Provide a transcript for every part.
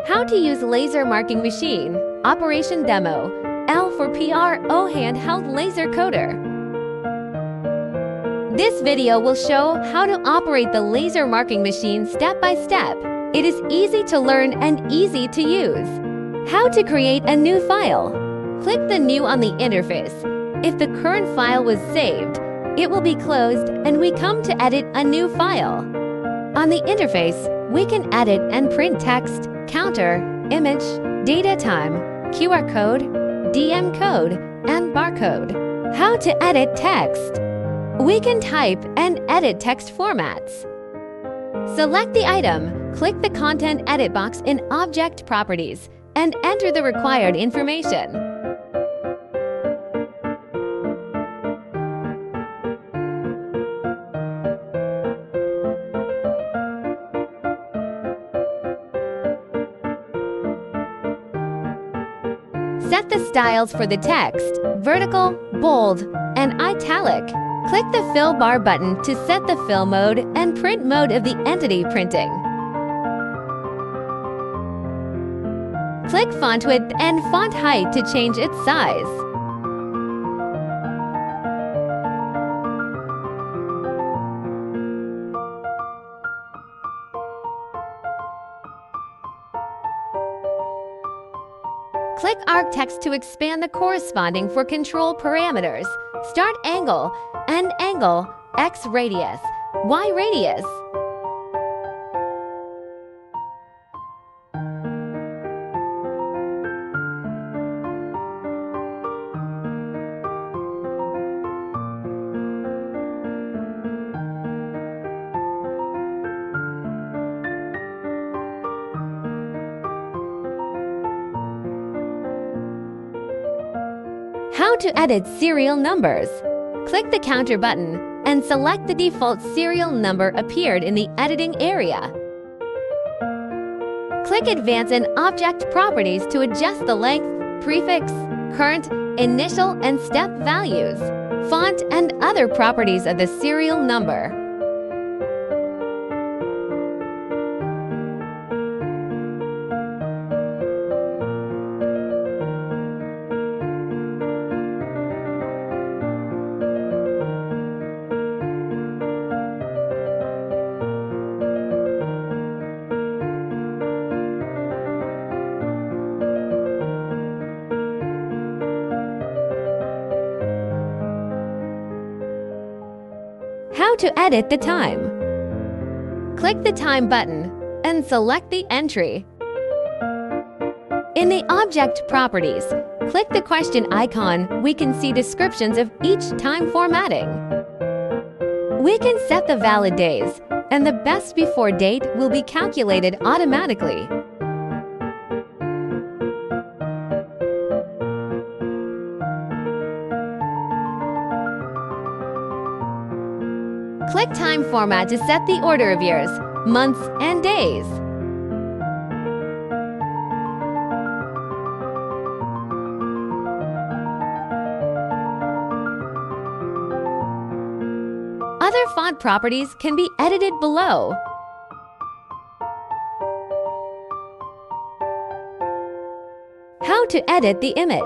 How to use laser marking machine. Operation demo. L for PRO handheld laser coder. This video will show how to operate the laser marking machine step by step. It is easy to learn and easy to use. How to create a new file. Click the New on the interface. If the current file was saved, it will be closed and we come to edit a new file. On the interface, we can edit and print text, counter, image, data time, QR code, DM code, and barcode. How to edit text. We can type and edit text formats. Select the item, click the Content Edit box in Object Properties, and enter the required information. Set the styles for the text, vertical, bold, and italic. Click the Fill Bar button to set the fill mode and print mode of the entity printing. Click Font Width and Font Height to change its size. Click Arc Text to expand the corresponding for control parameters. Start angle, end angle, X radius, Y radius. How to edit serial numbers. Click the counter button and select the default serial number appeared in the editing area. Click Advance in Object Properties to adjust the length, prefix, current, initial, and step values, font, and other properties of the serial number. How to edit the time. Click the Time button and select the entry. In the Object Properties, click the question icon. We can see descriptions of each time formatting. We can set the valid days, and the best before date will be calculated automatically. Click Time Format to set the order of years, months, and days. Other font properties can be edited below. How to edit the image.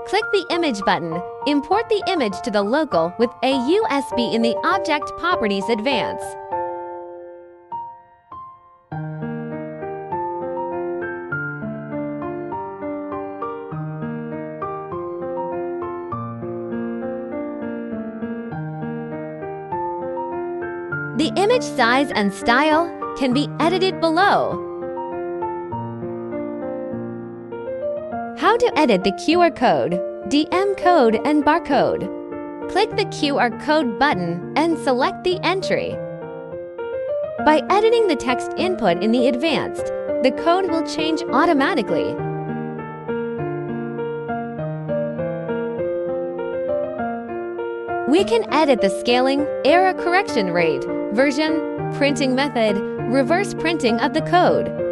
Click the Image button. Import the image to the local with a USB in the Object Properties Advance. The image size and style can be edited below. How to edit the QR code, DM code, and barcode. Click the QR code button and select the entry. By editing the text input in the Advanced, the code will change automatically. We can edit the scaling, error correction rate, version, printing method, reverse printing of the code.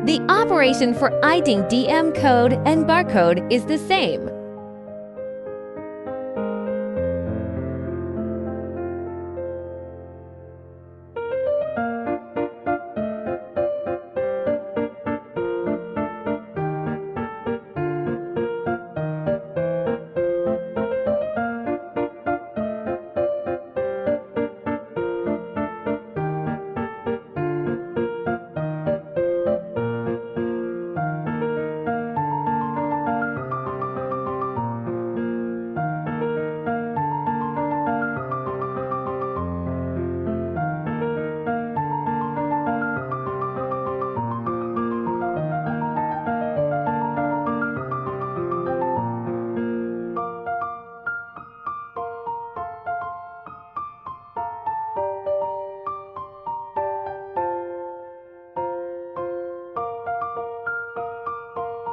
The operation for IDing DM code and barcode is the same.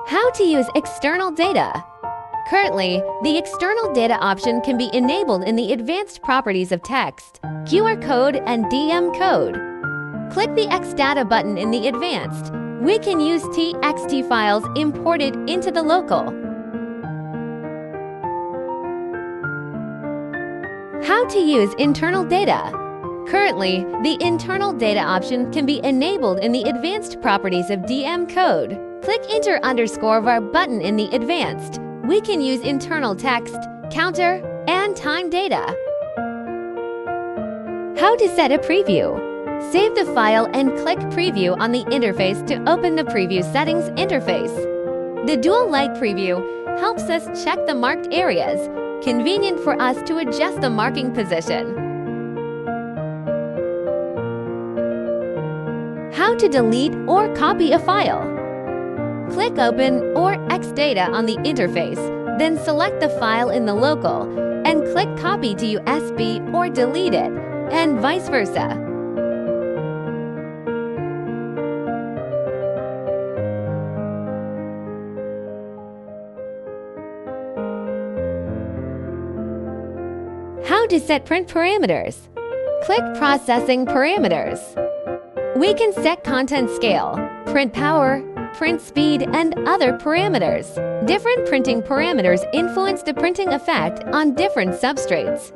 How to use external data. Currently, the external data option can be enabled in the advanced properties of text, QR code, and DM code. Click the X data button in the advanced. We can use TXT files imported into the local. How to use internal data. Currently, the internal data option can be enabled in the advanced properties of DM code. Click Enter_var button in the advanced. We can use internal text, counter, and time data. How to set a preview. Save the file and click Preview on the interface to open the Preview Settings interface. The Dual Light Preview helps us check the marked areas, convenient for us to adjust the marking position. How to delete or copy a file. Click Open or X Data on the interface, then select the file in the local, and click Copy to USB or delete it, and vice versa. How to set print parameters. Click Processing Parameters. We can set content scale, print power, print speed, and other parameters. Different printing parameters influence the printing effect on different substrates.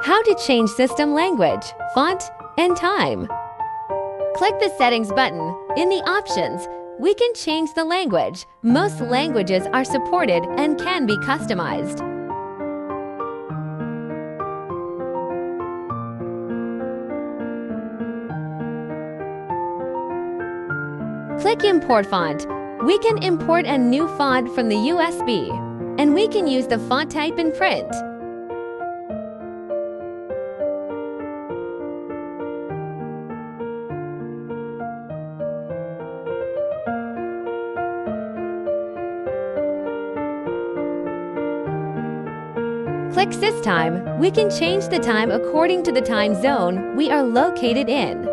How to change system language, font, and time. Click the Settings button. In the options, we can change the language. Most languages are supported and can be customized. Click Import Font. We can import a new font from the USB, and we can use the font type in print. Click Sys Time. We can change the time according to the time zone we are located in.